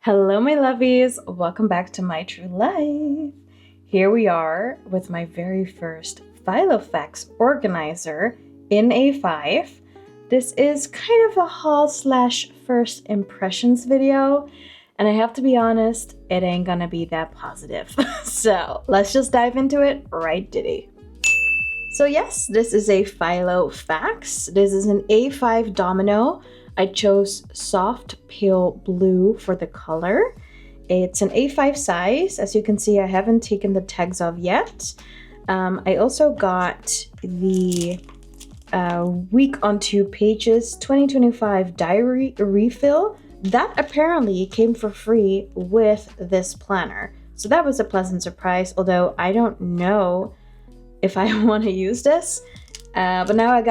Hello, my lovies. Welcome back to my true life. Here we are with my very first Filofax organizer in A5. This is kind of a haul / first impressions video, and I have to be honest, it ain't gonna be that positive. So let's just dive into it right diddy. So yes, this is a Filofax. This is an A5 Domino. I chose soft pale blue for the color. It's an A5 size. As you can see, I haven't taken the tags off yet. I also got the week on 2 pages 2025 diary refill. That apparently came for free with this planner. So that was a pleasant surprise, although I don't know if I want to use this. But now I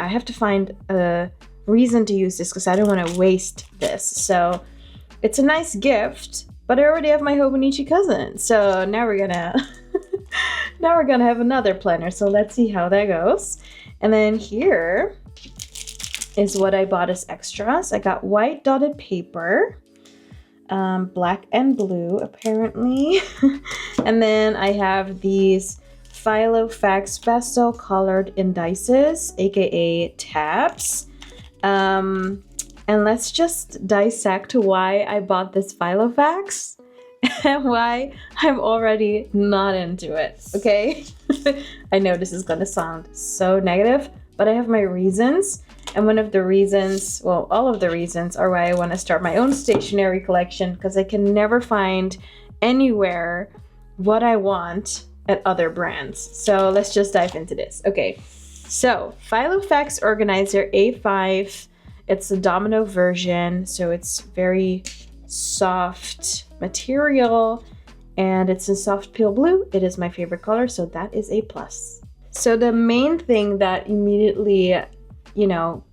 have to find a reason to use this because I don't want to waste this. So it's a nice gift, but I already have my Hobonichi cousin. So now we're gonna have another planner. So let's see how that goes. And then here is what I bought as extras. I got white dotted paper, black and blue apparently. And then I have these Filofax pastel colored indices, aka tabs. And let's just dissect why I bought this Filofax and why I'm already not into it, okay? I know this is gonna sound so negative, but I have my reasons. And one of the reasons, well, all of the reasons are why I want to start my own stationery collection, because I can never find anywhere what I want at other brands. So let's just dive into this. Okay, so Filofax Organizer A5. It's the Domino version, so it's very soft material, and it's in soft pale blue. It is my favorite color, so that is a plus. So the main thing that immediately,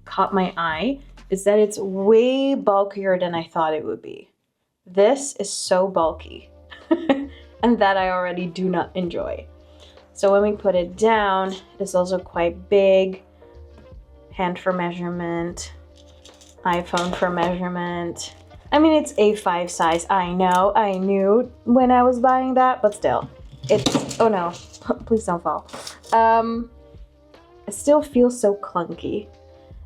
caught my eye is that it's way bulkier than I thought it would be. This is so bulky. And that I already do not enjoy. So when we put it down, it is also quite big. Hand for measurement, iPhone for measurement. I mean, it's A5 size. I know, I knew when I was buying that, but still, it's, oh no, please don't fall. It still feels so clunky.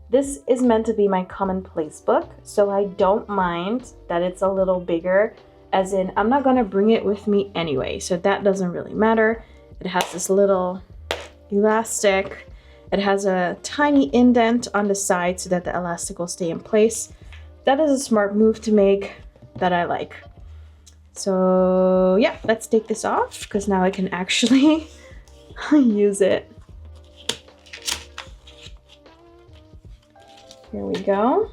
This is meant to be my commonplace book, so I don't mind that it's a little bigger. As in, I'm not gonna bring it with me anyway, so that doesn't really matter. It has this little elastic. It has a tiny indent on the side so that the elastic will stay in place. That is a smart move to make that I like. So yeah, let's take this off because now I can actually use it. Here we go.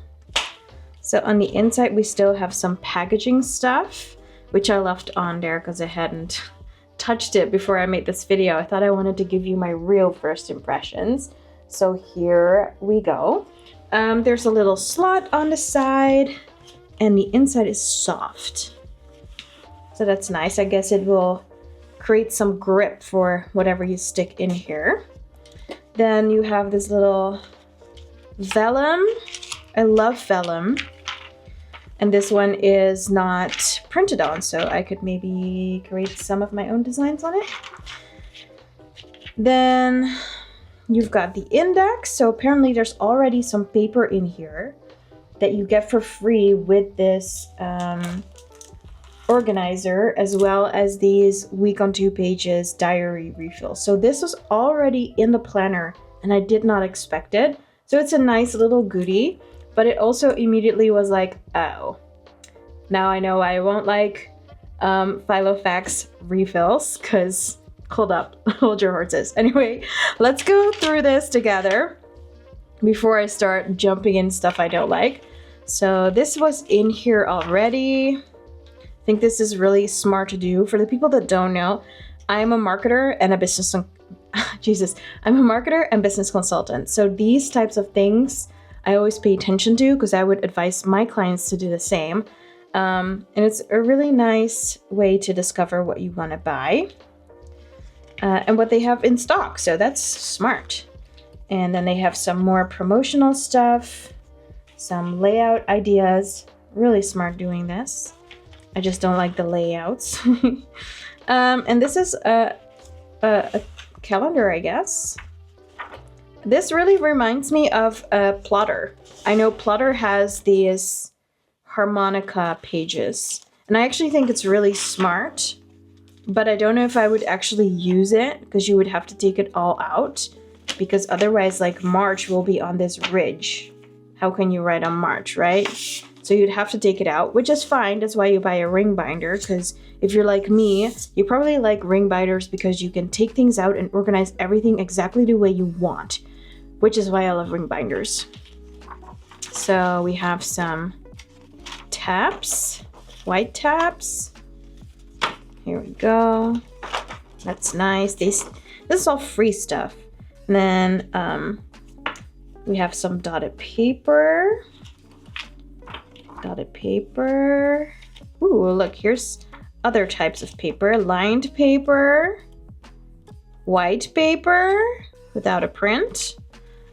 So on the inside, we still have some packaging stuff, which I left on there because I hadn't touched it before I made this video. I thought I wanted to give you my real first impressions. So here we go. There's a little slot on the side, and the inside is soft. So that's nice. I guess it will create some grip for whatever you stick in here. Then you have this little vellum. I love vellum. And this one is not printed on, so I could maybe create some of my own designs on it. Then you've got the index. So apparently there's already some paper in here that you get for free with this organizer, as well as these week on 2 pages diary refill. So this was already in the planner and I did not expect it. So it's a nice little goodie. But it also immediately was like, oh, now I know I won't like Filofax refills, because hold up, hold your horses. Anyway, let's go through this together before I start jumping in stuff I don't like. So this was in here already. I think this is really smart to do. For the people that don't know, I'm a marketer and a business, I'm a marketer and business consultant. So these types of things I always pay attention to because I would advise my clients to do the same. And it's a really nice way to discover what you want to buy and what they have in stock. So that's smart. And then they have some more promotional stuff, some layout ideas, really smart doing this. I just don't like the layouts. And this is a calendar, I guess. This really reminds me of a plotter. I know Plotter has these harmonica pages, and I actually think it's really smart, but I don't know if I would actually use it because you would have to take it all out, because otherwise, like, March will be on this ridge. How can you write on March, right? So you'd have to take it out, which is fine. That's why you buy a ring binder, because if you're like me, you probably like ring binders because you can take things out and organize everything exactly the way you want, which is why I love ring binders. So we have some tabs, white tabs. Here we go. That's nice. This is all free stuff. And then we have some dotted paper. Dotted paper. Ooh, look, here's other types of paper. Lined paper. White paper without a print.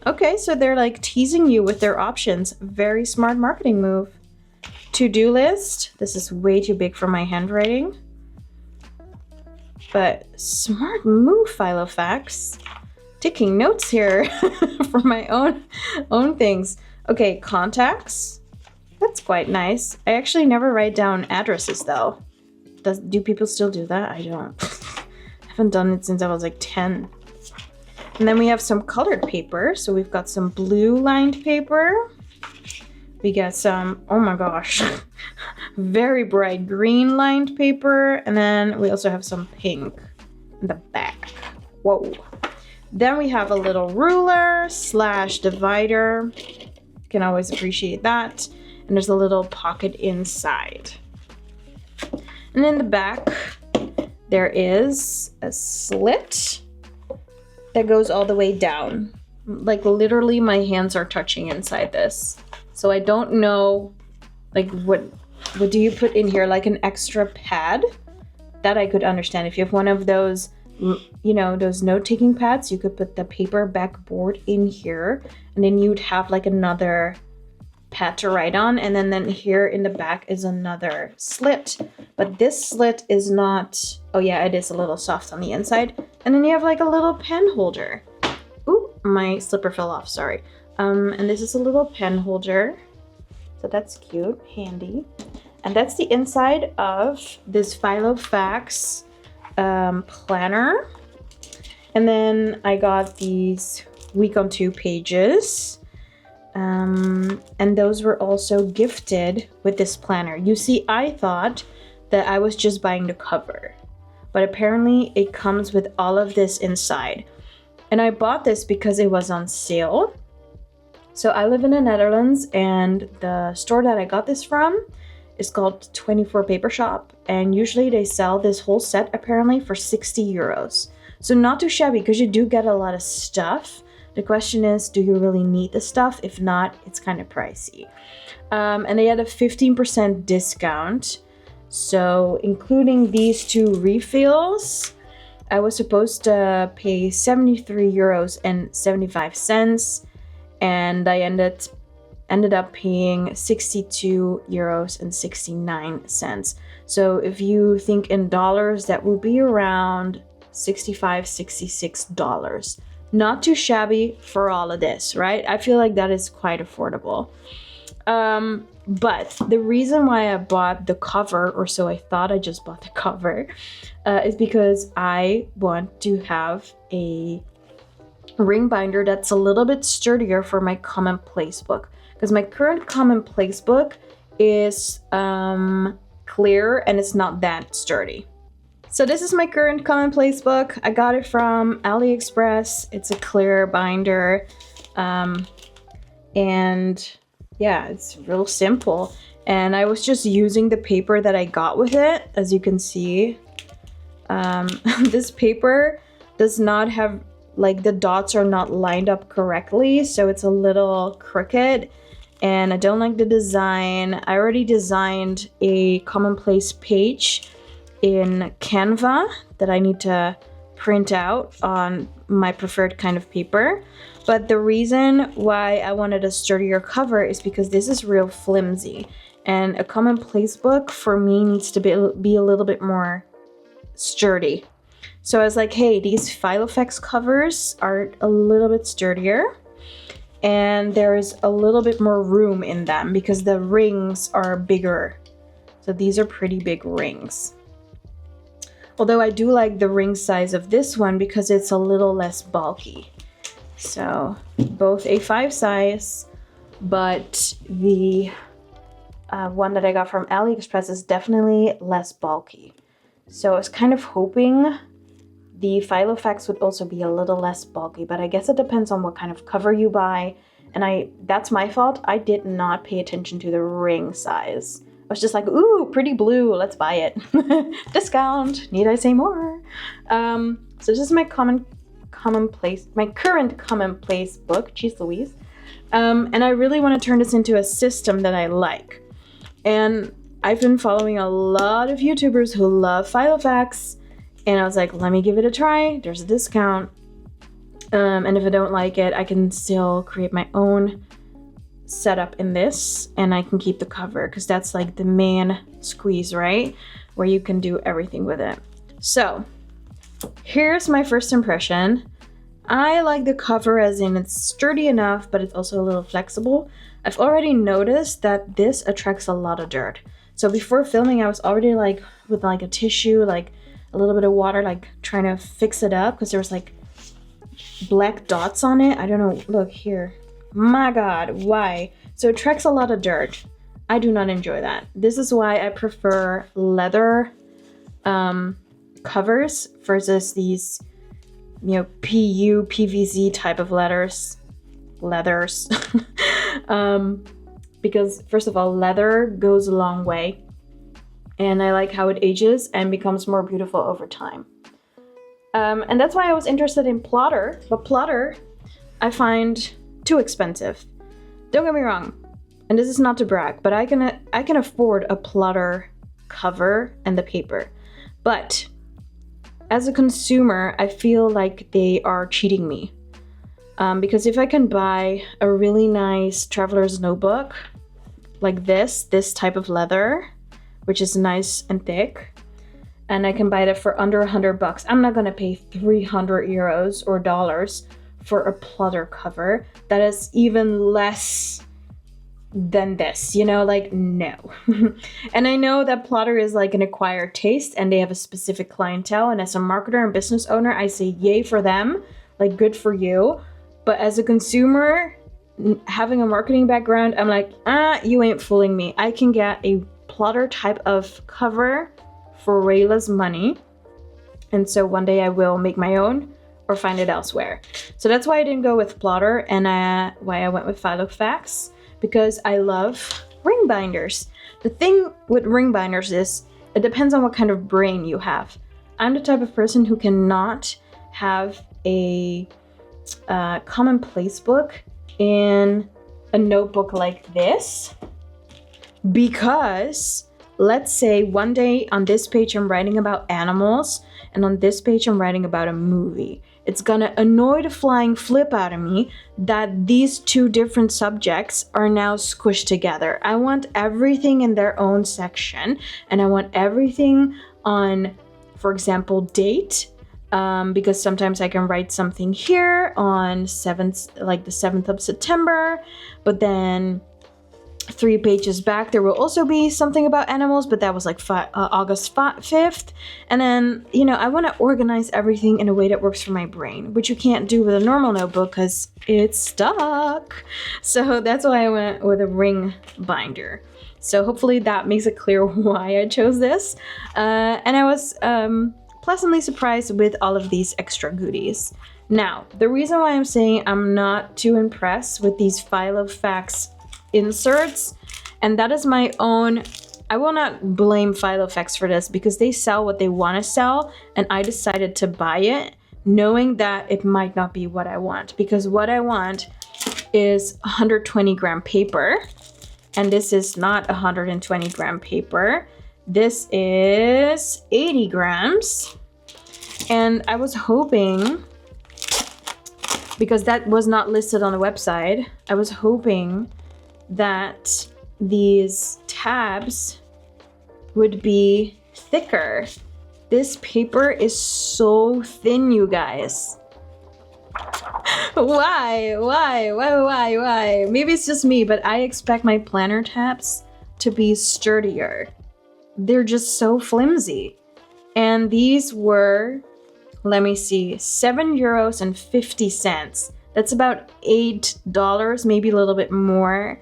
Okay, so they're like teasing you with their options. Very smart marketing move. To-do list. This is way too big for my handwriting. But smart move, Filofax. Taking notes here for my own things. Okay, contacts. That's quite nice. I actually never write down addresses though. Do people still do that? I don't. I haven't done it since I was like 10. And then we have some colored paper. So we've got some blue lined paper. We got some, oh my gosh, very bright green lined paper. And then we also have some pink in the back. Whoa. Then we have a little ruler / divider. You can always appreciate that. And there's a little pocket inside. And in the back, there is a slit that goes all the way down. Like literally my hands are touching inside this. So I don't know, like what do you put in here? Like an extra pad? That I could understand. If you have one of those, you know, those note-taking pads, you could put the paper backboard in here, and then you'd have like another pad to write on, and then here in the back is another slit. But this slit is not, oh yeah, it is a little soft on the inside. And then you have like a little pen holder. Ooh, my slipper fell off, sorry. And this is a little pen holder. So that's cute, handy. And that's the inside of this Filofax planner. And then I got these week on 2 pages. And those were also gifted with this planner. You see, I thought that I was just buying the cover, but apparently it comes with all of this inside. And I bought this because it was on sale. So I live in the Netherlands, and the store that I got this from is called 24 Paper Shop, and usually they sell this whole set apparently for 60 euros. So not too shabby, because you do get a lot of stuff. The question is, do you really need the stuff? If not, it's kind of pricey. And they had a 15% discount. So including these 2 refills, I was supposed to pay 73 euros and 75 cents. And I ended up paying 62 euros and 69 cents. So if you think in dollars, that would be around $65, $66. Not too shabby for all of this, right? I feel like that is quite affordable. But the reason why I bought the cover, or so I thought I just bought the cover, is because I want to have a ring binder that's a little bit sturdier for my commonplace book, because my current commonplace book is clear and it's not that sturdy. So this is my current commonplace book. I got it from AliExpress. It's a clear binder, and yeah, it's real simple. And I was just using the paper that I got with it. As you can see, this paper does not have, like, the dots are not lined up correctly, so it's a little crooked, and I don't like the design. I already designed a commonplace page in Canva that I need to print out on my preferred kind of paper. But the reason why I wanted a sturdier cover is because this is real flimsy, And a commonplace book for me needs to be a little bit more sturdy. So I was like, hey, these Filofax covers are a little bit sturdier and there's a little bit more room in them because the rings are bigger. So these are pretty big rings. Although I do like the ring size of this one because it's a little less bulky. So both A5 size, but the one that I got from AliExpress is definitely less bulky. So I was kind of hoping the Filofax would also be a little less bulky, but I guess it depends on what kind of cover you buy. And that's my fault. I did not pay attention to the ring size. I was just like, ooh, pretty blue, let's buy it. Discount, need I say more? So this is my current commonplace book, geez Louise. And I really want to turn this into a system that I like. And I've been following a lot of YouTubers who love Filofax. And I was like, let me give it a try. There's a discount. And if I don't like it, I can still create my own setup in this. And I can keep the cover because that's like the main squeeze, right? Where you can do everything with it. So here's my first impression. I like the cover as in it's sturdy enough, but it's also a little flexible. I've already noticed that this attracts a lot of dirt. So before filming, I was already like with like a tissue, like a little bit of water, like trying to fix it up because there was like black dots on it. I don't know. Look here. My God, why? So it attracts a lot of dirt. I do not enjoy that. This is why I prefer leather covers versus these, you know, PU, PVC type of leathers. Because first of all, leather goes a long way. And I like how it ages and becomes more beautiful over time. And that's why I was interested in plotter. But plotter, I find too expensive. Don't get me wrong. And this is not to brag, but I can afford a plotter cover and the paper. But as a consumer, I feel like they are cheating me. Because if I can buy a really nice traveler's notebook like this type of leather, which is nice and thick, and I can buy that for under $100. I'm not gonna pay 300 euros or dollars for a plotter cover that is even less than this, you know, like no. And I know that plotter is like an acquired taste and they have a specific clientele, and as a marketer and business owner, I say yay for them, like good for you. But as a consumer, having a marketing background, I'm like, you ain't fooling me. I can get a plotter type of cover for way less money. And so one day I will make my own or find it elsewhere. So that's why I didn't go with plotter and why I went with Filofax, because I love ring binders. The thing with ring binders is it depends on what kind of brain you have. I'm the type of person who cannot have a commonplace book in a notebook like this, because let's say one day on this page I'm writing about animals and on this page I'm writing about a movie. It's gonna annoy the flying flip out of me that these two different subjects are now squished together. I want everything in their own section, and I want everything on, for example, date, because sometimes I can write something here on the 7th of September, but then 3 pages back there will also be something about animals, but that was like August 5th. And then, you know, I want to organize everything in a way that works for my brain, which you can't do with a normal notebook because it's stuck. So that's why I went with a ring binder. So hopefully that makes it clear why I chose this. And I was pleasantly surprised with all of these extra goodies. Now, the reason why I'm saying I'm not too impressed with these Filofax inserts, and that is my own, I will not blame Filofax for this because they sell what they want to sell, and I decided to buy it knowing that it might not be what I want, because what I want is 120 gram paper, and this is not 120 gram paper. This is 80 grams, and I was hoping, because that was not listed on the website, I was hoping that these tabs would be thicker. This paper is so thin, you guys. Why? Maybe it's just me, but I expect my planner tabs to be sturdier. They're just so flimsy. And these were, let me see, €7.50. That's about $8, maybe a little bit more.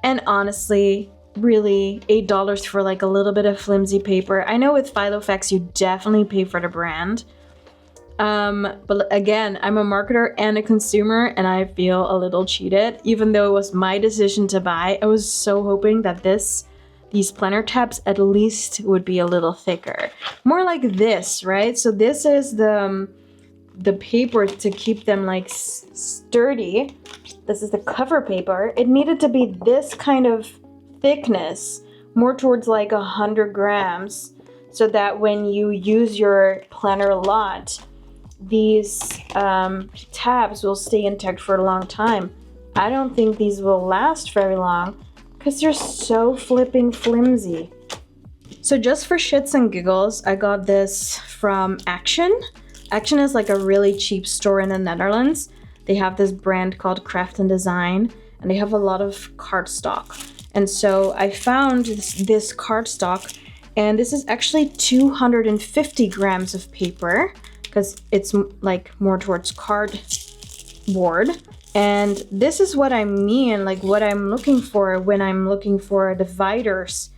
And honestly, really, $8 for like a little bit of flimsy paper. I know with Filofax, you definitely pay for the brand. But again, I'm a marketer and a consumer, and I feel a little cheated. Even though it was my decision to buy, I was so hoping that these planner tabs at least would be a little thicker. More like this, right? So this is the paper to keep them like sturdy. This is the cover paper. It needed to be this kind of thickness, more towards like 100 grams, so that when you use your planner a lot, these tabs will stay intact for a long time. I don't think these will last very long because they're so flipping flimsy. So just for shits and giggles, I got this from Action. Action is like a really cheap store in the Netherlands. They have this brand called Craft and Design, and they have a lot of cardstock. And so I found this cardstock, and this is actually 250 grams of paper, because it's like more towards cardboard. And this is what I mean, like what I'm looking for when I'm looking for dividers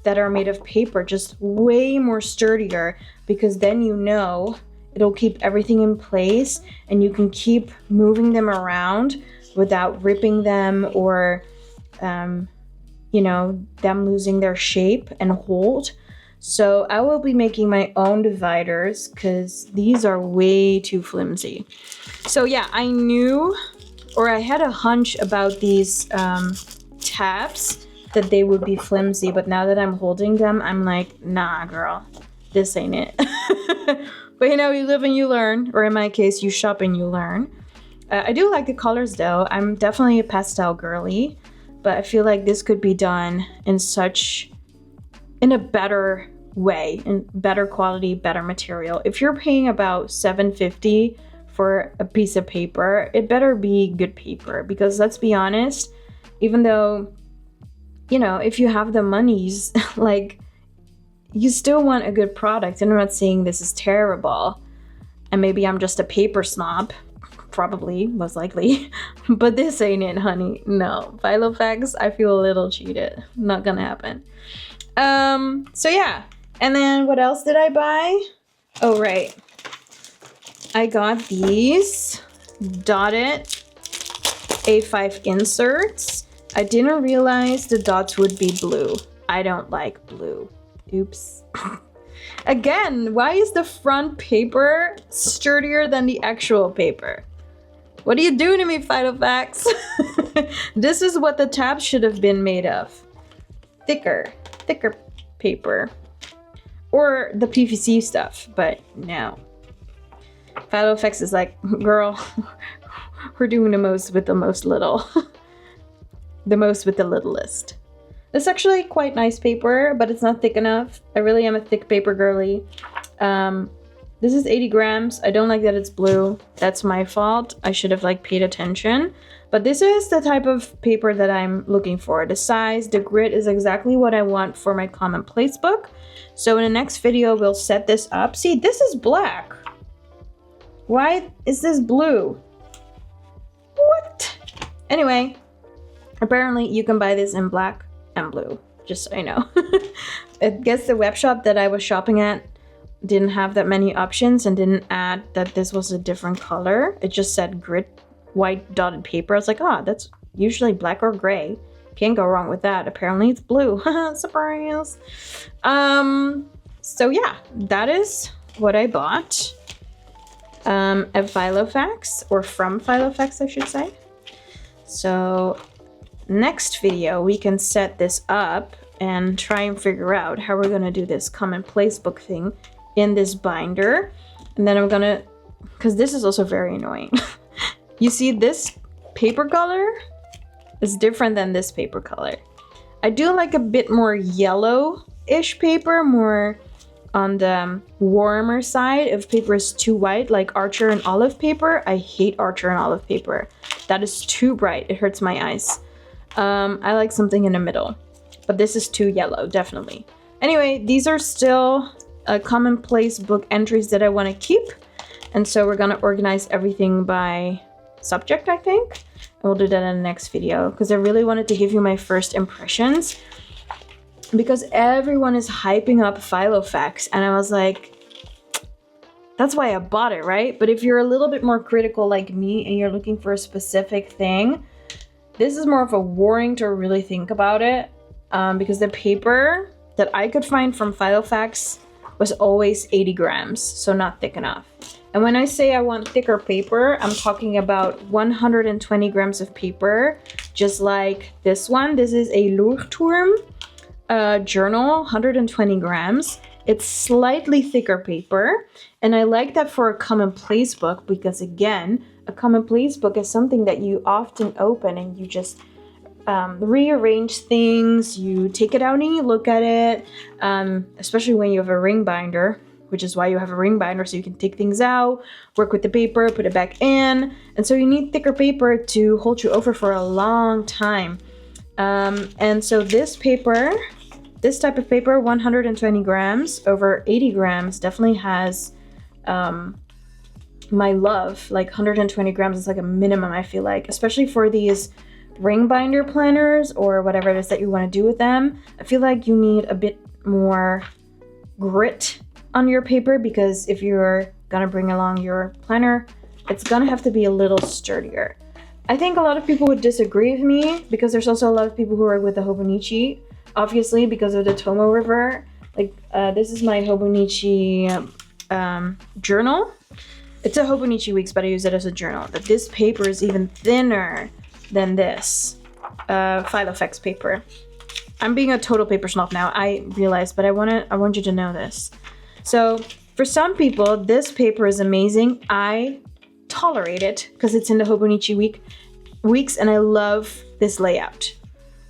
that are made of paper, just way more sturdier, because then you know it'll keep everything in place and you can keep moving them around without ripping them or, you know, them losing their shape and hold. So I will be making my own dividers because these are way too flimsy. So yeah, I knew, or I had a hunch about these tabs that they would be flimsy, but now that I'm holding them, I'm like, nah, girl, this ain't it. But you know, you live and you learn, or in my case, you shop and you learn. I do like the colors though. I'm definitely a pastel girly, but I feel like this could be done in a better way, in better quality, better material. If you're paying about $7.50 for a piece of paper, it better be good paper, because let's be honest, even though, you know, if you have the monies, like, you still want a good product. And I'm not saying this is terrible, and maybe I'm just a paper snob, probably, most likely, but this ain't it, honey. No, Filofax, I feel a little cheated. Not gonna happen. So yeah, and then what else did I buy? Oh, right. I got these dotted A5 inserts. I didn't realize the dots would be blue. I don't like blue. Oops. Again, why is the front paper sturdier than the actual paper? What are you doing to me, Filofax? This is what the tabs should have been made of. Thicker paper. Or the PVC stuff, but no. Filofax is like, girl, we're doing the most with the most little. The most with the littlest. It's actually quite nice paper, but it's not thick enough. I really am a thick paper girly. This is 80 grams. I don't like that it's blue. That's my fault. I should have like paid attention. But this is the type of paper that I'm looking for. The size, the grit is exactly what I want for my commonplace book. So in the next video, we'll set this up. See, this is black. Why is this blue? What? Anyway, apparently you can buy this in black and blue, just so you know. I guess the web shop that I was shopping at didn't have that many options and didn't add that this was a different color. It just said grit white dotted paper. I was like, oh, that's usually black or gray. Can't go wrong with that. Apparently it's blue. Surprise. So yeah, that is what I bought at Filofax, or from Filofax, I should say. So next video, we can set this up and try and figure out how we're gonna do this commonplace book thing in this binder. And then I'm gonna, because this is also very annoying. You see, this paper color is different than this paper color. I do like a bit more yellow-ish paper, more on the warmer side. If paper is too white, like Archer and olive paper, I hate Archer and olive paper. That is too bright, it hurts my eyes. I like something in the middle, but this is too yellow, definitely. Anyway, these are still commonplace book entries that I want to keep. And so we're gonna organize everything by subject, I think. And we'll do that in the next video, because I really wanted to give you my first impressions, because everyone is hyping up Filofax, and I was like, that's why I bought it, right? But if you're a little bit more critical like me and you're looking for a specific thing, this is more of a warning to really think about it, because the paper that I could find from Filofax was always 80 grams, so not thick enough. And when I say I want thicker paper, I'm talking about 120 grams of paper, just like this one. This is a Leuchtturm journal, 120 grams. It's slightly thicker paper, and I like that for a commonplace book, because again, a commonplace book is something that you often open and you just rearrange things, you take it out and you look at it, especially when you have a ring binder, which is why you have a ring binder, so you can take things out, work with the paper, put it back in. And so you need thicker paper to hold you over for a long time. And so this paper, this type of paper, 120 grams over 80 grams, definitely has my love. Like 120 grams is like a minimum, I feel like, especially for these ring binder planners or whatever it is that you want to do with them. I feel like you need a bit more grit on your paper, because if you're gonna bring along your planner, it's gonna have to be a little sturdier. I think a lot of people would disagree with me, because there's also a lot of people who are with the Hobonichi, obviously because of the Tomo River. Like this is my Hobonichi journal. It's a Hobonichi Weeks, but I use it as a journal. But this paper is even thinner than this Filofax paper. I'm being a total paper snob now, I realize, but I want you to know this. So for some people, this paper is amazing. I tolerate it because it's in the Hobonichi Weeks, and I love this layout.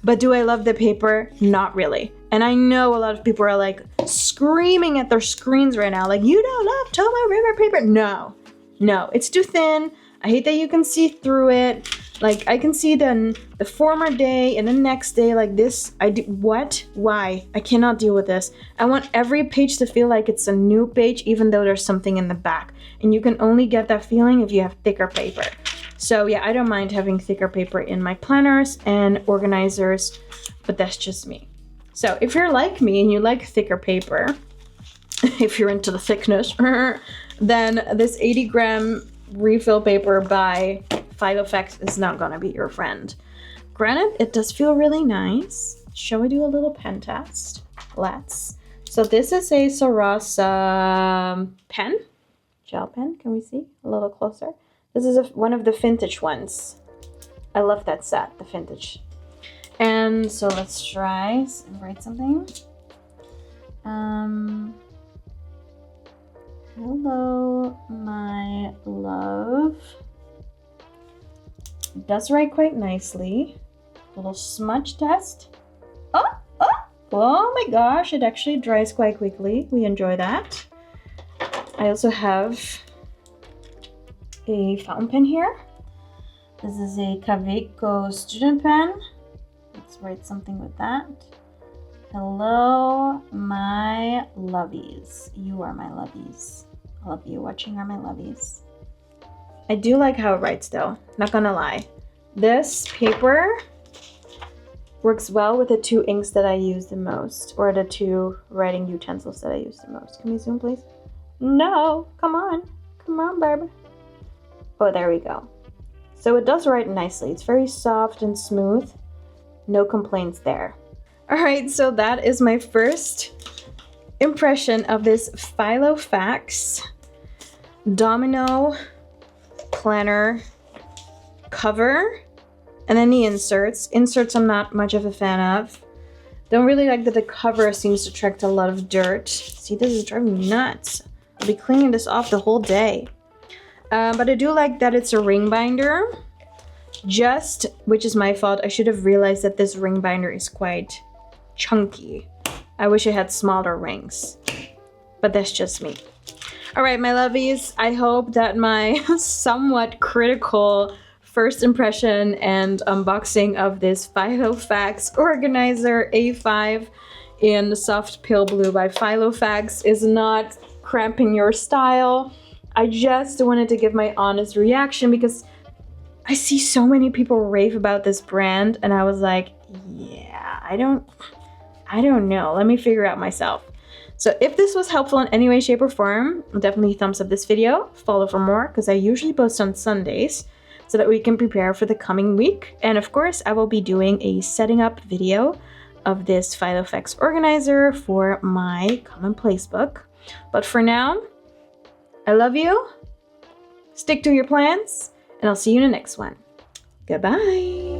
But do I love the paper? Not really. And I know a lot of people are like screaming at their screens right now, like, you don't love Tomo River paper. No, it's too thin. I hate that you can see through it. Like, I can see the former day and the next day like this. What? Why? I cannot deal with this. I want every page to feel like it's a new page, even though there's something in the back. And you can only get that feeling if you have thicker paper. So yeah, I don't mind having thicker paper in my planners and organizers, but that's just me. So if you're like me and you like thicker paper, if you're into the thickness, then this 80 gram refill paper by Filofax is not gonna be your friend. Granted, it does feel really nice. Shall we do a little pen test? Let's. So this is a Sarasa pen, gel pen. Can we see a little closer? This is one of the vintage ones. I love that set, the vintage. And so let's try and write something. Hello, my love. It does write quite nicely. Little smudge test. Oh my gosh, it actually dries quite quickly. We enjoy that. I also have a fountain pen here. This is a Kaweco student pen. Let's write something with that. Hello, my lovies. You are my lovies. All of you watching are my lovies. I do like how it writes though, not gonna lie. This paper works well with the two inks that I use the most, or the two writing utensils that I use the most. Can we zoom please? No, come on, Barbara. Oh, there we go. So it does write nicely. It's very soft and smooth. No complaints there. All right, so that is my first impression of this Filofax Domino planner cover. And then the inserts. Inserts I'm not much of a fan of. Don't really like that the cover seems to attract a lot of dirt. See, this is driving me nuts. I'll be cleaning this off the whole day. But I do like that it's a ring binder. Which is my fault. I should have realized that this ring binder is quite chunky. I wish it had smaller rings, but that's just me. All right, my lovies, I hope that my somewhat critical first impression and unboxing of this Filofax Organizer A5 in soft pale blue by Filofax is not cramping your style. I just wanted to give my honest reaction because I see so many people rave about this brand and I was like, yeah, I don't know. Let me figure out myself. So if this was helpful in any way, shape, or form, definitely thumbs up this video. Follow for more because I usually post on Sundays so that we can prepare for the coming week. And of course, I will be doing a setting up video of this Filofax organizer for my commonplace book. But for now, I love you. Stick to your plans, and I'll see you in the next one. Goodbye.